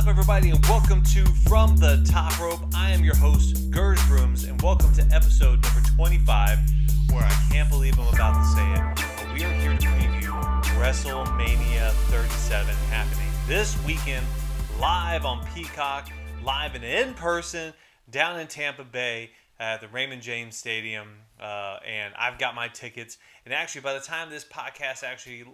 up, everybody, and welcome to From the Top Rope. I am your host, Gerge Brooms, and welcome to episode number 25, where I can't believe I'm about to say it, but we are here to preview Wrestlemania 37 happening this weekend, live on Peacock, live and in person, down in Tampa Bay at the Raymond James Stadium, and I've got my tickets. And actually, by the time this podcast actually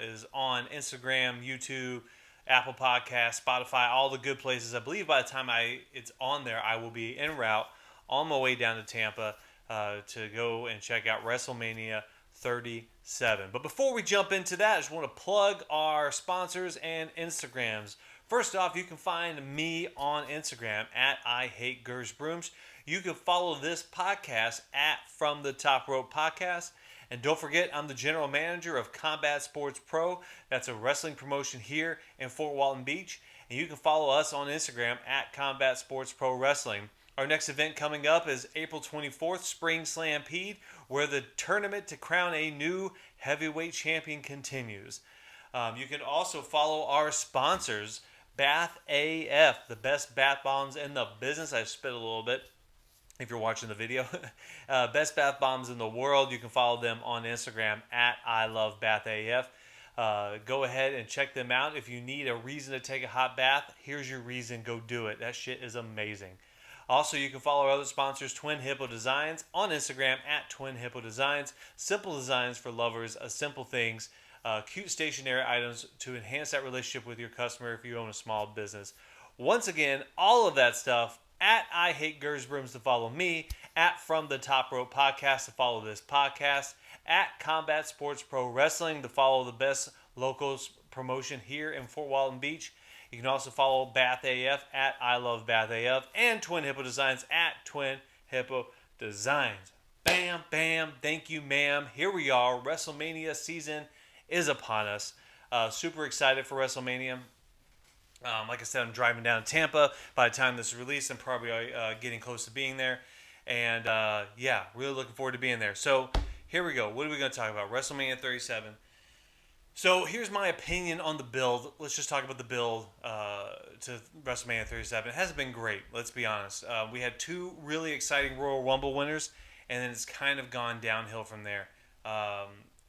is on Instagram, YouTube, Apple Podcasts, Spotify, all the good places, I believe by the time it's on there, I will be en route on my way down to Tampa to go and check out Wrestlemania 37. But before we jump into that, I just want to plug our sponsors and Instagrams. First off, you can find me on Instagram at IHateGergeBrooms. You can follow this podcast at From the Top Rope Podcast. And don't forget, I'm the general manager of Combat Sports Pro. That's a wrestling promotion here in Fort Walton Beach. And you can follow us on Instagram at Combat Sports Pro Wrestling. Our next event coming up is April 24th, Spring Stampede, where the tournament to crown a new heavyweight champion continues. You can also follow our sponsors, Bath AF, the best bath bombs in the business. I spit a little bit if you're watching the video. Best bath bombs in the world. You can follow them on Instagram at ILoveBathAF. Go ahead and check them out. If you need a reason to take a hot bath, here's your reason. Go do it. That shit is amazing. Also, you can follow our other sponsors, Twin Hippo Designs, on Instagram at Twin Hippo Designs. Simple designs for lovers of simple things. Cute stationary items to enhance that relationship with your customer if you own a small business. Once again, all of that stuff at I Hate Gerge Brooms to follow me, at From the Top Rope Podcast to follow this podcast, at Combat Sports Pro Wrestling to follow the best locals promotion here in Fort Walton Beach. You can also follow Bath AF at I Love Bath AF and Twin Hippo Designs at Twin Hippo Designs. Bam, bam, thank you, ma'am. Here we are. WrestleMania season is upon us. Super excited for WrestleMania. Like I said, I'm driving down to Tampa. By the time this is released, I'm probably getting close to being there. And yeah, really looking forward to being there. So here we go. What are we going to talk about? WrestleMania 37. So here's my opinion on the build. Let's just talk about the build to WrestleMania 37. It hasn't been great, let's be honest. We had two really exciting Royal Rumble winners, and then it's kind of gone downhill from there.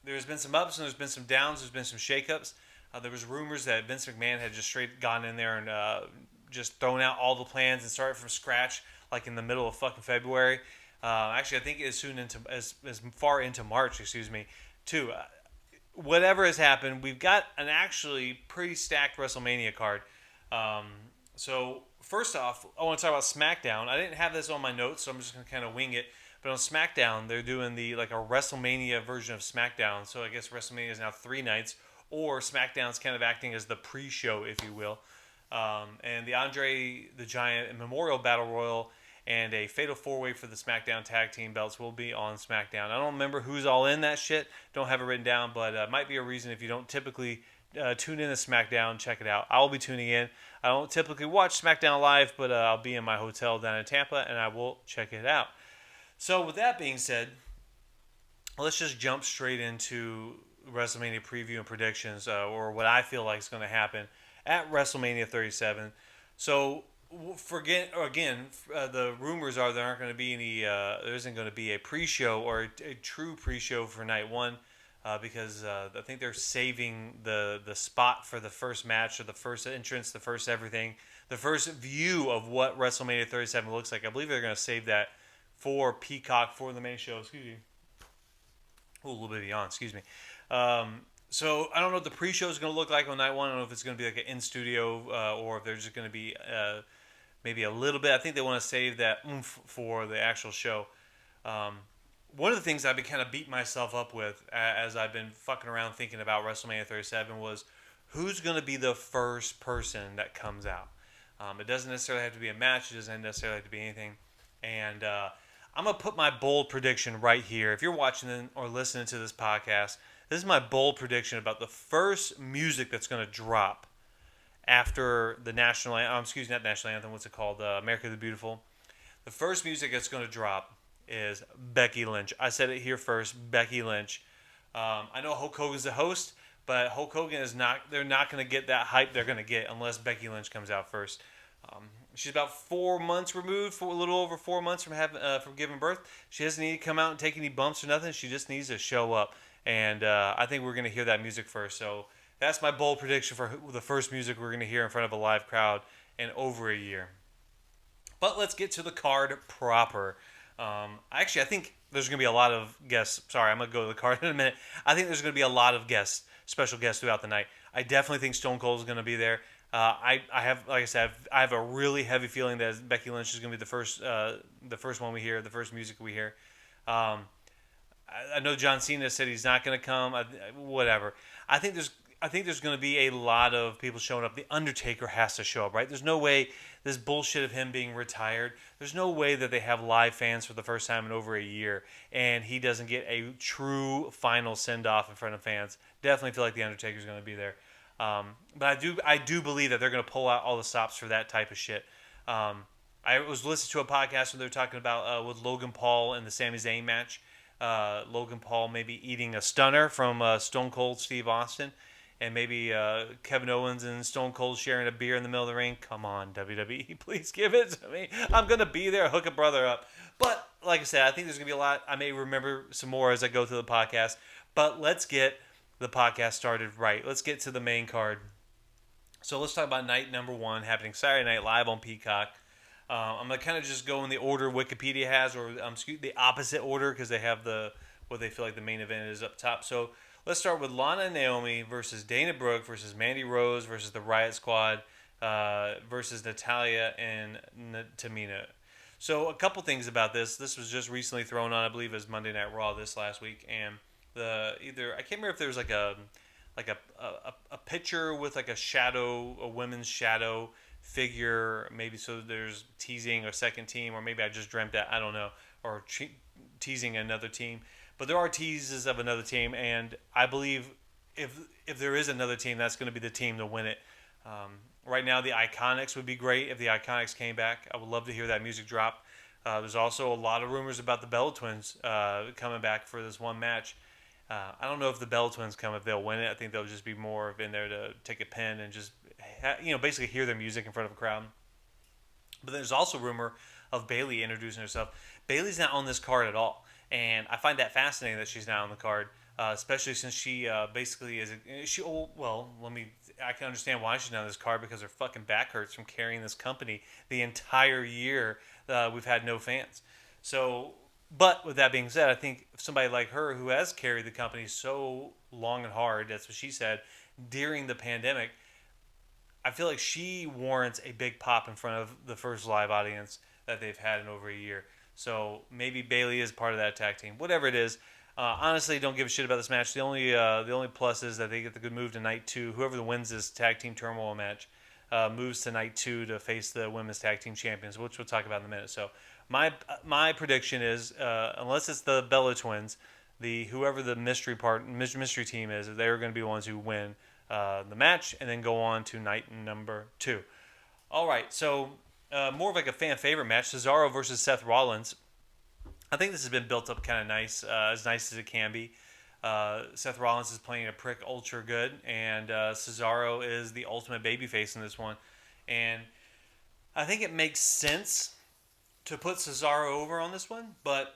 There's been some ups and there's been some downs. There's been some shakeups. There was rumors that Vince McMahon had just straight gone in there and just thrown out all the plans and started from scratch, like in the middle of fucking February. Actually, I think as soon into as far into March, too. Whatever has happened, we've got an actually pretty stacked WrestleMania card. So first off, I want to talk about SmackDown. I didn't have this on my notes, so I'm just going to kind of wing it. But on SmackDown, they're doing a WrestleMania version of SmackDown. So I guess WrestleMania is now 3 nights. Or SmackDown's kind of acting as the pre-show, if you will. And the Andre the Giant Memorial Battle Royal and a Fatal 4-Way for the SmackDown Tag Team belts will be on SmackDown. I don't remember who's all in that shit. Don't have it written down, but it might be a reason if you don't typically tune in to SmackDown, check it out. I'll be tuning in. I don't typically watch SmackDown live, but I'll be in my hotel down in Tampa, and I will check it out. So with that being said, let's just jump straight into WrestleMania preview and predictions, or what I feel like is going to happen at WrestleMania 37. So the rumors are there aren't going to be any. There isn't going to be a pre-show or a true pre-show for night one, because I think they're saving the spot for the first match or the first entrance, the first everything, the first view of what WrestleMania 37 looks like. I believe they're going to save that for Peacock for the main show. Excuse me. A little bit beyond. Excuse me. So I don't know what the pre-show is going to look like on night one. I don't know if it's going to be like an in-studio or if they're just going to be maybe a little bit. I think they want to save that oomph for the actual show. One of the things I've been kind of beating myself up with as I've been fucking around thinking about WrestleMania 37 was who's going to be the first person that comes out. It doesn't necessarily have to be a match. It doesn't necessarily have to be anything. And I'm going to put my bold prediction right here. If you're watching or listening to this podcast, this is my bold prediction about the first music that's going to drop after the national anthem. Not national anthem. What's it called? America the Beautiful. The first music that's going to drop is Becky Lynch. I said it here first, Becky Lynch. I know Hulk Hogan's the host, But Hulk Hogan is not. They're not going to get that hype they're going to get unless Becky Lynch comes out first. She's about 4 months removed, for a little over 4 months from giving birth. She doesn't need to come out and take any bumps or nothing. She just needs to show up, and I think we're going to hear that music first. So that's my bold prediction for the first music we're going to hear in front of a live crowd in over a year. But let's get to the card proper. Actually, I think there's going to be a lot of guests. Sorry, I'm going to go to the card in a minute. I think there's going to be a lot of guests, special guests throughout the night. I definitely think Stone Cold is going to be there. I have, like I said, I have a really heavy feeling that Becky Lynch is going to be the first one we hear, the first music we hear. I know John Cena said he's not going to come. Whatever. I think there's going to be a lot of people showing up. The Undertaker has to show up, right? There's no way this bullshit of him being retired. There's no way that they have live fans for the first time in over a year, and he doesn't get a true final send off in front of fans. Definitely feel like the Undertaker's going to be there. But I do believe that they're going to pull out all the stops for that type of shit. I was listening to a podcast where they were talking about with Logan Paul and the Sami Zayn match. Logan Paul maybe eating a stunner from Stone Cold Steve Austin, and maybe Kevin Owens and Stone Cold sharing a beer in the middle of the ring. Come on, WWE, please give it to me. I'm going to be there, hook a brother up. But like I said, I think there's going to be a lot. I may remember some more as I go through the podcast. But let's get the podcast started right. Let's get to the main card. So let's talk about night number 1 happening Saturday night live on Peacock. I'm going to kind of just go in the order Wikipedia has, or the opposite order, because they have what they feel like the main event is up top. So let's start with Lana and Naomi versus Dana Brooke versus Mandy Rose versus the Riot Squad versus Natalya and Tamina. So a couple things about this. This was just recently thrown on, I believe, as Monday Night Raw this last week, and I can't remember if there was like a picture with like a women's shadow figure, maybe, so there's teasing a second team, or maybe I just dreamt that, I don't know, or teasing another team. But there are teases of another team, and I believe if there is another team, that's going to be the team to win it. Right now, the Iconics would be great if the Iconics came back. I would love to hear that music drop. There's also a lot of rumors about the Bella Twins coming back for this one match. I don't know if the Bella Twins come, if they'll win it. I think they'll just be more in there to take a pin and just basically hear their music in front of a crowd. But there's also rumor of Bayley introducing herself. Bayley's not on this card at all, and I find that fascinating that she's not on the card, especially since she basically is. I can understand why she's not on this card, because her fucking back hurts from carrying this company the entire year. We've had no fans. So, but with that being said, I think somebody like her, who has carried the company so long and hard, that's what she said, during the pandemic, I feel like she warrants a big pop in front of the first live audience that they've had in over a year. So maybe Bayley is part of that tag team. Whatever it is, honestly, don't give a shit about this match. The only plus is that they get the good move to night 2. Whoever wins this tag team turmoil match moves to night 2 to face the women's tag team champions, which we'll talk about in a minute. So my prediction is, unless it's the Bella Twins, whoever the mystery team is, they're going to be the ones who win the match and then go on to night number 2. All right, so more of like a fan favorite match: Cesaro versus Seth Rollins. I think this has been built up kind of nice as it can be. Seth Rollins is playing a prick ultra good, and Cesaro is the ultimate babyface in this one. And I think it makes sense to put Cesaro over on this one, but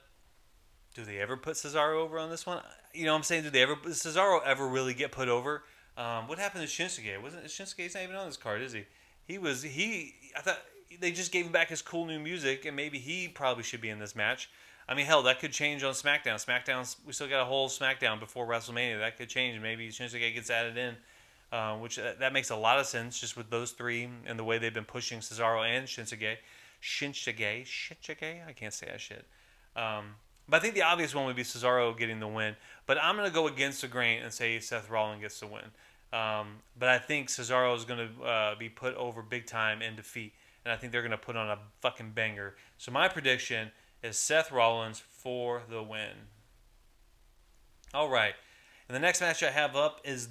do they ever put Cesaro over on this one? You know what I'm saying? Does Cesaro ever really get put over? What happened to Shinsuke? Shinsuke's not even on this card, is he? I thought they just gave him back his cool new music, and maybe he probably should be in this match. I mean, hell, that could change on SmackDown. We still got a whole SmackDown before WrestleMania. That could change. Maybe Shinsuke gets added in, which that makes a lot of sense just with those three and the way they've been pushing Cesaro and Shinsuke. I can't say that shit. But I think the obvious one would be Cesaro getting the win. But I'm going to go against the grain and say Seth Rollins gets the win. But I think Cesaro is going to be put over big time in defeat. And I think they're going to put on a fucking banger. So my prediction is Seth Rollins for the win. All right. And the next match I have up is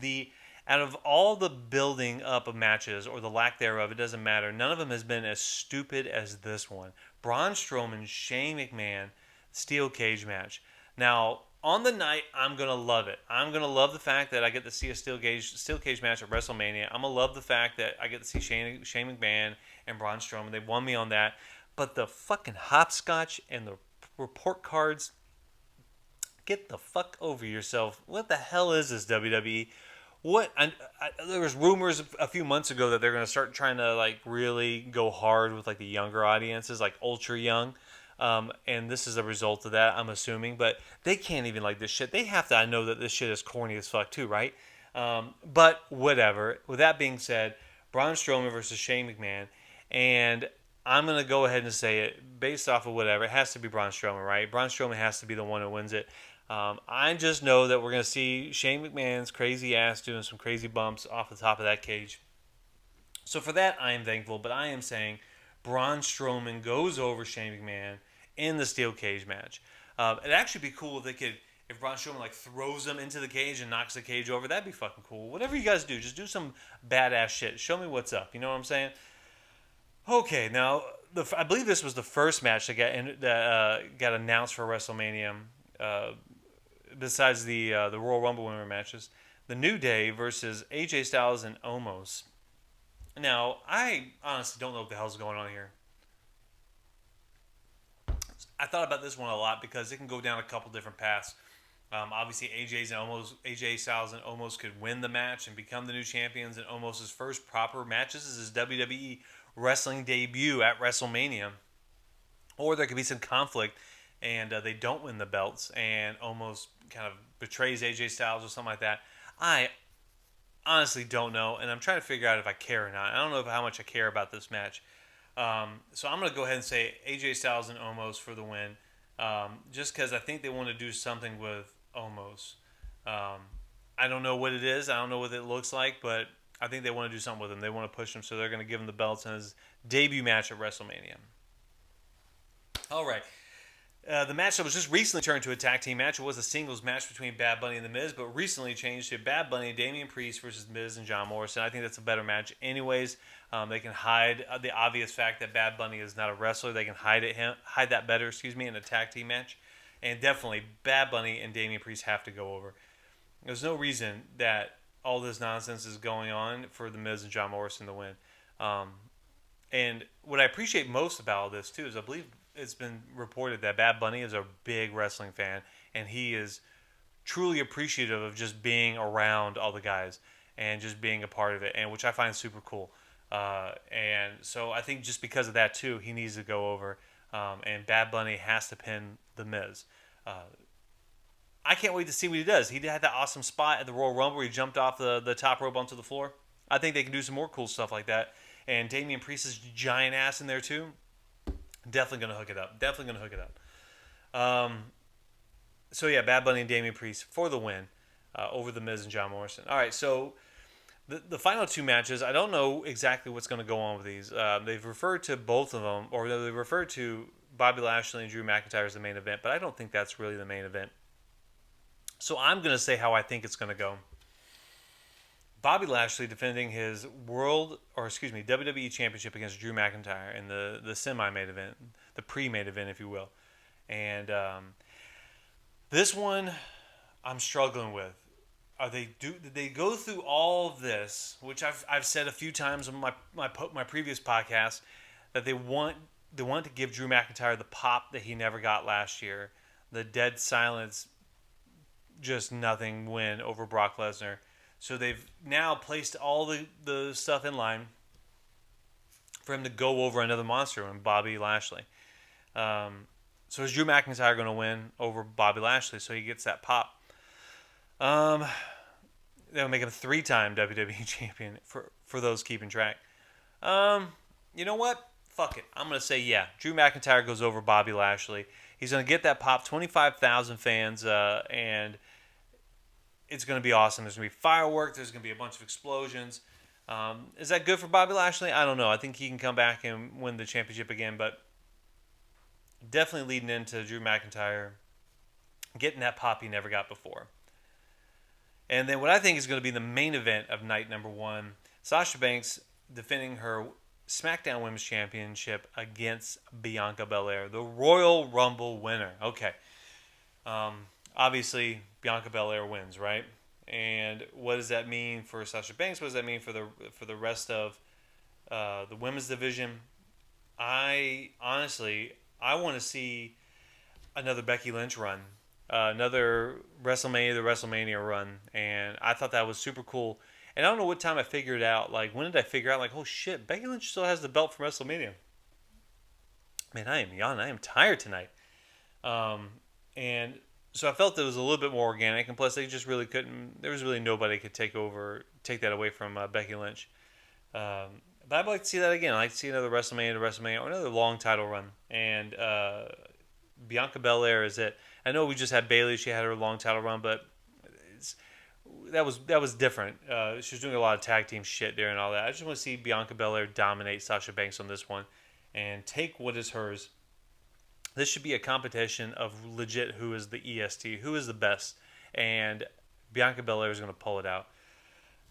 out of all the building up of matches, or the lack thereof, it doesn't matter. None of them has been as stupid as this one. Braun Strowman, Shane McMahon, steel cage match. Now, on the night, I'm gonna love it. I'm gonna love the fact that I get to see a steel cage match at WrestleMania. I'm gonna love the fact that I get to see Shane McMahon and Braun Strowman. They won me on that. But the fucking hopscotch and the report cards, get the fuck over yourself. What the hell is this, WWE? There was rumors a few months ago that they're going to start trying to like really go hard with like the younger audiences, like ultra young, and this is a result of that, I'm assuming. But they can't even like this shit. They have to. I know that this shit is corny as fuck too, right? But whatever. With that being said, Braun Strowman versus Shane McMahon, and I'm gonna go ahead and say it based off of whatever. It has to be Braun Strowman, right? Braun Strowman has to be the one who wins it. I just know that we're going to see Shane McMahon's crazy ass doing some crazy bumps off the top of that cage. So for that, I am thankful. But I am saying Braun Strowman goes over Shane McMahon in the steel cage match. It'd actually be cool if they could, if Braun Strowman like throws him into the cage and knocks the cage over. That'd be fucking cool. Whatever you guys do, just do some badass shit. Show me what's up. You know what I'm saying? Okay, now I believe this was the first match that got announced for WrestleMania. Besides the Royal Rumble winner matches, the New Day versus AJ Styles and Omos. Now, I honestly don't know what the hell's going on here. I thought about this one a lot because it can go down a couple different paths. Obviously, AJ Styles and Omos could win the match and become the new champions. And Omos' first proper matches is his WWE wrestling debut at WrestleMania. Or there could be some conflict and they don't win the belts, and Omos kind of betrays AJ Styles or something like that. I honestly don't know, and I'm trying to figure out if I care or not. I don't know how much I care about this match. So I'm going to go ahead and say AJ Styles and Omos for the win, just because I think they want to do something with Omos. I don't know what it is. I don't know what it looks like, but I think they want to do something with him. They want to push him, so they're going to give him the belts in his debut match at WrestleMania. All right. The match that was just recently turned to a tag team match. It was a singles match between Bad Bunny and The Miz, but recently changed to Bad Bunny, Damian Priest versus Miz and John Morrison. I think that's a better match anyways. They can hide the obvious fact that Bad Bunny is not a wrestler. They can hide that better, in a tag team match. And definitely, Bad Bunny and Damian Priest have to go over. There's no reason that all this nonsense is going on for The Miz and John Morrison to win. And what I appreciate most about all this, too, is I believe it's been reported that Bad Bunny is a big wrestling fan, and he is truly appreciative of just being around all the guys and just being a part of it, and which I find super cool. And so I think just because of that, too, he needs to go over, and Bad Bunny has to pin The Miz. I can't wait to see what he does. He had that awesome spot at the Royal Rumble where he jumped off the top rope onto the floor. I think they can do some more cool stuff like that. And Damian Priest's giant ass in there, too. Definitely going to hook it up. So, yeah, Bad Bunny and Damian Priest for the win over The Miz and John Morrison. All right, so the final two matches, I don't know exactly what's going to go on with these. They've referred to both of them, or they've referred to Bobby Lashley and Drew McIntyre as the main event, but I don't think that's really the main event. So I'm going to say how I think it's going to go. Bobby Lashley defending his WWE Championship against Drew McIntyre in the semi-main event, the pre-main event, if you will. And this one, I'm struggling with. Did they go through all of this, which I've said a few times on my previous podcast, that they want to give Drew McIntyre the pop that he never got last year, the dead silence, just nothing win over Brock Lesnar. So they've now placed all the stuff in line for him to go over another monster and Bobby Lashley. So is Drew McIntyre going to win over Bobby Lashley so he gets that pop? They'll make him 3-time WWE champion for those keeping track. You know what? Fuck it. I'm going to say yeah. Drew McIntyre goes over Bobby Lashley. He's going to get that pop, 25,000 fans, and it's going to be awesome. There's going to be fireworks. There's going to be a bunch of explosions. Is that good for Bobby Lashley? I don't know. I think he can come back and win the championship again, but definitely leading into Drew McIntyre getting that pop he never got before. And then what I think is going to be the main event of night number 1, Sasha Banks defending her SmackDown Women's Championship against Bianca Belair, the Royal Rumble winner. Okay. obviously Bianca Belair wins, right? And what does that mean for Sasha Banks? What does that mean for the rest of the women's division? I honestly, I want to see another Becky Lynch run, another WrestleMania run, and I thought that was super cool. And I don't know what time I figured out. Like, when did I figure out? Like, oh shit, Becky Lynch still has the belt from WrestleMania. Man, I am yawned. I am tired tonight. And so I felt that it was a little bit more organic, and plus they just really couldn't. There was really nobody could take that away from Becky Lynch. But I'd like to see that again. I'd like to see another WrestleMania, or another long title run. And Bianca Belair is it. I know we just had Bayley; she had her long title run, but that was different. She was doing a lot of tag team shit there and all that. I just want to see Bianca Belair dominate Sasha Banks on this one and take what is hers. This should be a competition of legit who is the EST, who is the best, and Bianca Belair is going to pull it out.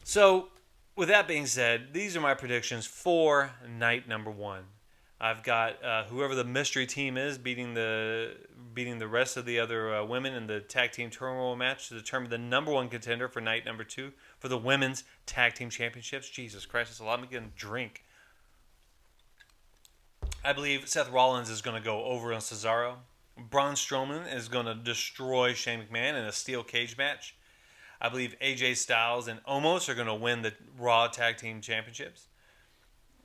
So, with that being said, these are my predictions for night number 1. I've got whoever the mystery team is beating the rest of the other women in the tag team turmoil match to determine the number 1 contender for night number 2 for the women's tag team championships. Jesus Christ, it's a lot. I'm getting a drink. I believe Seth Rollins is going to go over on Cesaro. Braun Strowman is going to destroy Shane McMahon in a steel cage match. I believe AJ Styles and Omos are going to win the Raw Tag Team Championships.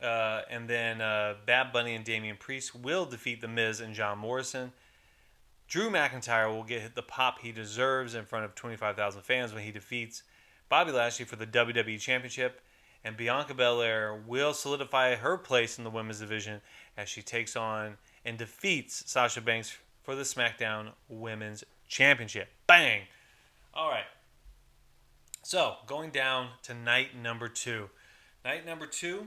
And then Bad Bunny and Damian Priest will defeat The Miz and John Morrison. Drew McIntyre will get the pop he deserves in front of 25,000 fans when he defeats Bobby Lashley for the WWE Championship. And Bianca Belair will solidify her place in the women's division as she takes on and defeats Sasha Banks for the SmackDown Women's Championship. Bang! All right. So, going down to night number 2. Night number 2,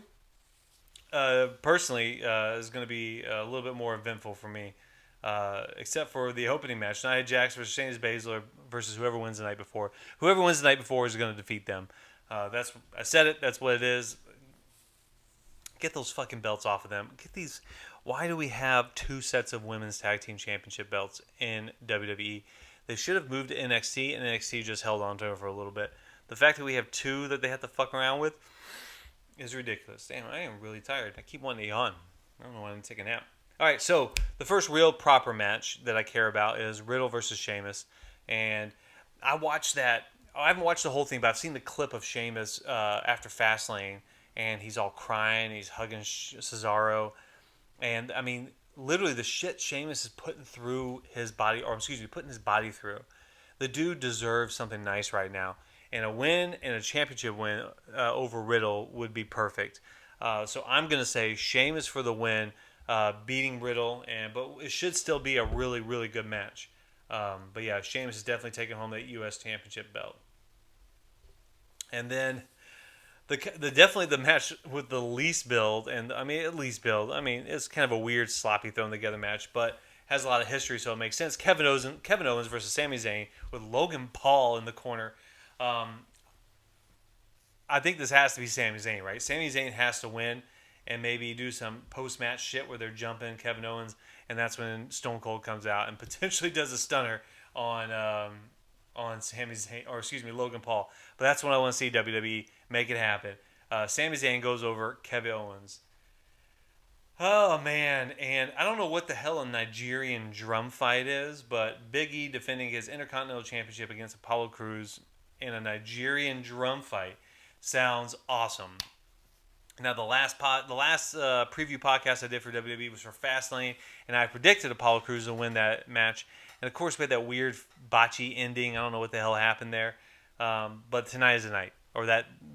personally, is going to be a little bit more eventful for me. Except for the opening match. Nia Jax versus Shayna Baszler versus whoever wins the night before. Whoever wins the night before is going to defeat them. I said it. That's what it is. Get those fucking belts off of them. Get these. Why do we have 2 sets of women's tag team championship belts in WWE? They should have moved to NXT, and NXT just held on to it for a little bit. The fact that we have 2 that they have to fuck around with is ridiculous. Damn, I am really tired. I keep wanting to yawn. I don't know why I'm taking a nap. All right, so the first real proper match that I care about is Riddle versus Sheamus, and I watched that. I haven't watched the whole thing, but I've seen the clip of Sheamus after Fastlane, and he's all crying, he's hugging Cesaro, and I mean, literally the shit Sheamus is putting through his body, putting his body through. The dude deserves something nice right now, and a win and a championship win over Riddle would be perfect. So I'm gonna say Sheamus for the win, beating Riddle, but it should still be a really, really good match. But yeah, Sheamus is definitely taking home that U.S. Championship belt. And then definitely the match with the least build, and it's kind of a weird, sloppy, thrown together match, but has a lot of history, so it makes sense. Kevin Owens versus Sami Zayn with Logan Paul in the corner. I think this has to be Sami Zayn, right? Sami Zayn has to win, and maybe do some post-match shit where they're jumping Kevin Owens, and that's when Stone Cold comes out and potentially does a stunner on Logan Paul. But that's when I want to see WWE make it happen. Sami Zayn goes over Kevin Owens. Oh, man. And I don't know what the hell a Nigerian drum fight is, but Big E defending his Intercontinental Championship against Apollo Crews in a Nigerian drum fight sounds awesome. Now, the last preview podcast I did for WWE was for Fastlane, and I predicted Apollo Crews to win that match. And, of course, we had that weird botchy ending. I don't know what the hell happened there. But tonight is the night,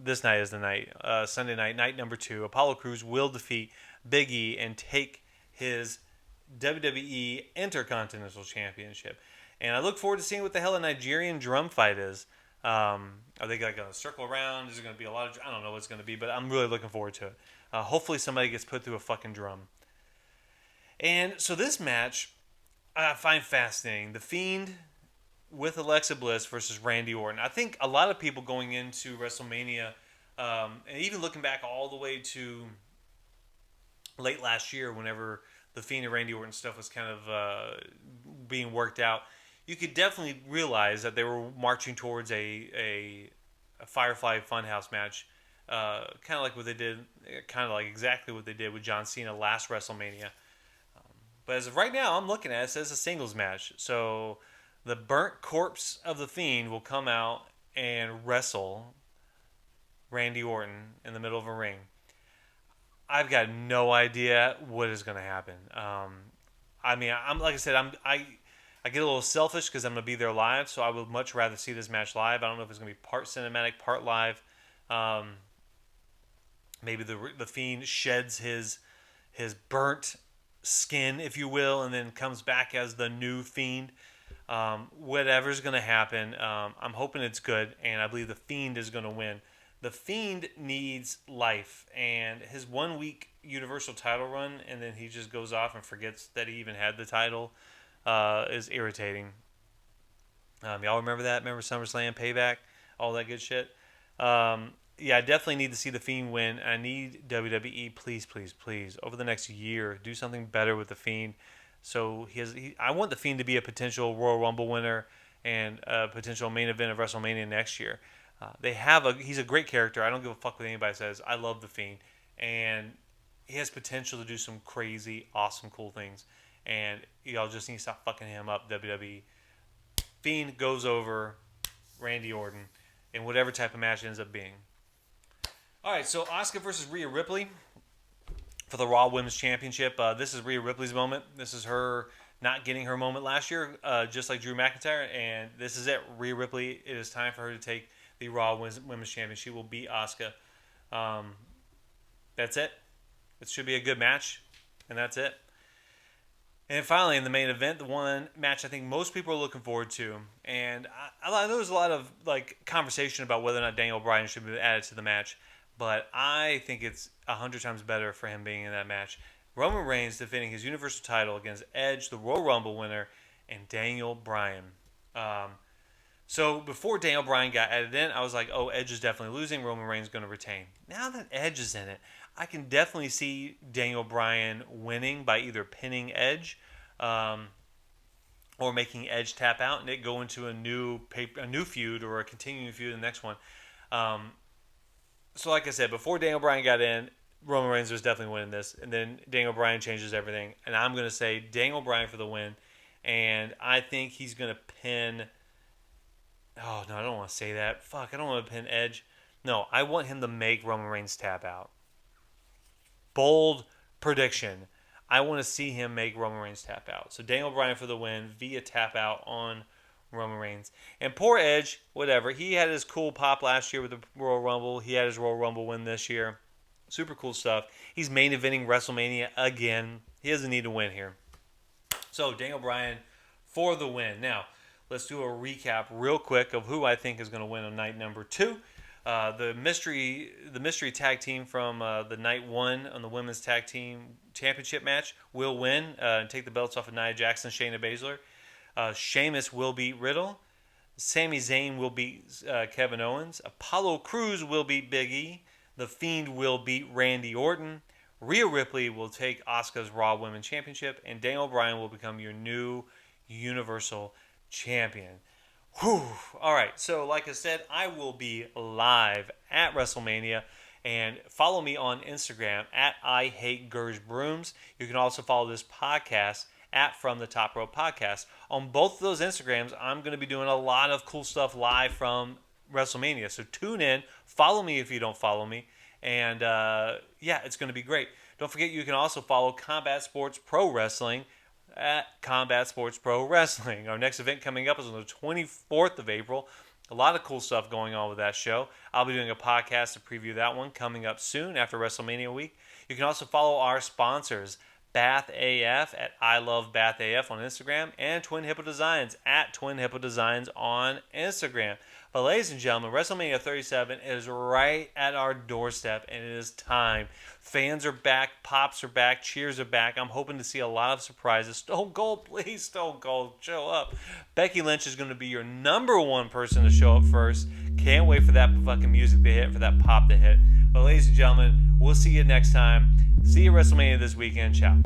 this night is the night. Sunday night, night number 2. Apollo Crews will defeat Big E and take his WWE Intercontinental Championship. And I look forward to seeing what the hell a Nigerian drum fight is. Are they going to circle around? Is it going to be a lot of... I don't know what it's going to be, but I'm really looking forward to it. Hopefully somebody gets put through a fucking drum. And so this match, I find fascinating. The Fiend with Alexa Bliss versus Randy Orton. I think a lot of people going into WrestleMania, and even looking back all the way to late last year, whenever the Fiend and Randy Orton stuff was kind of being worked out, you could definitely realize that they were marching towards a Firefly Funhouse match, kind of like what they did, kind of like exactly what they did with John Cena last WrestleMania. But as of right now, I'm looking at it, it says a singles match. So the burnt corpse of the Fiend will come out and wrestle Randy Orton in the middle of a ring. I've got no idea what is going to happen. I mean, I'm like I said, I get a little selfish because I'm going to be there live, so I would much rather see this match live. I don't know if it's going to be part cinematic, part live. Maybe the Fiend sheds his burnt skin, if you will, and then comes back as the new Fiend. Whatever's going to happen, I'm hoping it's good, and I believe the Fiend is going to win. The Fiend needs life, and his 1 week Universal title run, and then he just goes off and forgets that he even had the title, is irritating. Y'all remember that? Remember SummerSlam, Payback, all that good shit? Yeah, I definitely need to see the Fiend win. I need WWE, please, please, please, over the next year, do something better with the Fiend. So I want the Fiend to be a potential Royal Rumble winner and a potential main event of WrestleMania next year. He's a great character. I don't give a fuck what anybody says. I love the Fiend, and he has potential to do some crazy, awesome, cool things. And y'all just need to stop fucking him up, WWE. Fiend goes over Randy Orton in whatever type of match it ends up being. All right, so Asuka versus Rhea Ripley for the Raw Women's Championship. This is Rhea Ripley's moment. This is her not getting her moment last year, just like Drew McIntyre, and this is it. Rhea Ripley, it is time for her to take the Raw Women's Champion. She will beat Asuka. That's it. It should be a good match, and that's it. And finally, in the main event, the one match I think most people are looking forward to, and I know there's a lot of conversation about whether or not Daniel Bryan should be added to the match, but I think it's 100 times better for him being in that match. Roman Reigns defending his Universal title against Edge, the Royal Rumble winner, and Daniel Bryan. So before Daniel Bryan got added in, I was like, oh, Edge is definitely losing. Roman Reigns is going to retain. Now that Edge is in it, I can definitely see Daniel Bryan winning by either pinning Edge or making Edge tap out and it go into a new feud or a continuing feud in the next one. So like I said, before Daniel Bryan got in, Roman Reigns was definitely winning this. And then Daniel Bryan changes everything. And I'm going to say Daniel Bryan for the win. And I think he's going to pin... Oh, no, I don't want to say that. Fuck, I don't want to pin Edge. No, I want him to make Roman Reigns tap out. Bold prediction. I want to see him make Roman Reigns tap out. So Daniel Bryan for the win via tap out on Roman Reigns. And poor Edge, whatever. He had his cool pop last year with the Royal Rumble. He had his Royal Rumble win this year. Super cool stuff. He's main eventing WrestleMania again. He doesn't need to win here. So Daniel Bryan for the win. Now, let's do a recap real quick of who I think is going to win on night number 2. The mystery tag team from the night 1 on the women's tag team championship match will win and take the belts off of Nia Jax, Shayna Baszler. Sheamus will beat Riddle. Sami Zayn will beat Kevin Owens. Apollo Crews will beat Big E. The Fiend will beat Randy Orton. Rhea Ripley will take Asuka's Raw Women's Championship, and Daniel Bryan will become your new Universal Champion. Whew. All right, so like I said, I will be live at WrestleMania, and follow me on Instagram at Gerge Brooms. You can also follow this podcast at From the Top Rope Podcast. On both of those Instagrams, I'm going to be doing a lot of cool stuff live from WrestleMania. So tune in, follow me if you don't follow me, and yeah, it's going to be great. Don't forget, you can also follow Combat Sports Pro Wrestling at Combat Sports Pro Wrestling. Our next event coming up is on the 24th of April. A lot of cool stuff going on with that show. I'll be doing a podcast to preview that one coming up soon after WrestleMania week. You can also follow our sponsors, Bath AF at I Love Bath AF on Instagram, and Twin Hippo Designs at Twin Hippo Designs on Instagram. But ladies and gentlemen, WrestleMania 37 is right at our doorstep, and it is time. Fans are back, pops are back, cheers are back. I'm hoping to see a lot of surprises. Stone Cold, please, Stone Cold, show up. Becky Lynch is going to be your number 1 person to show up first. Can't wait for that fucking music to hit, for that pop to hit. But ladies and gentlemen, we'll see you next time. See you at WrestleMania this weekend. Ciao.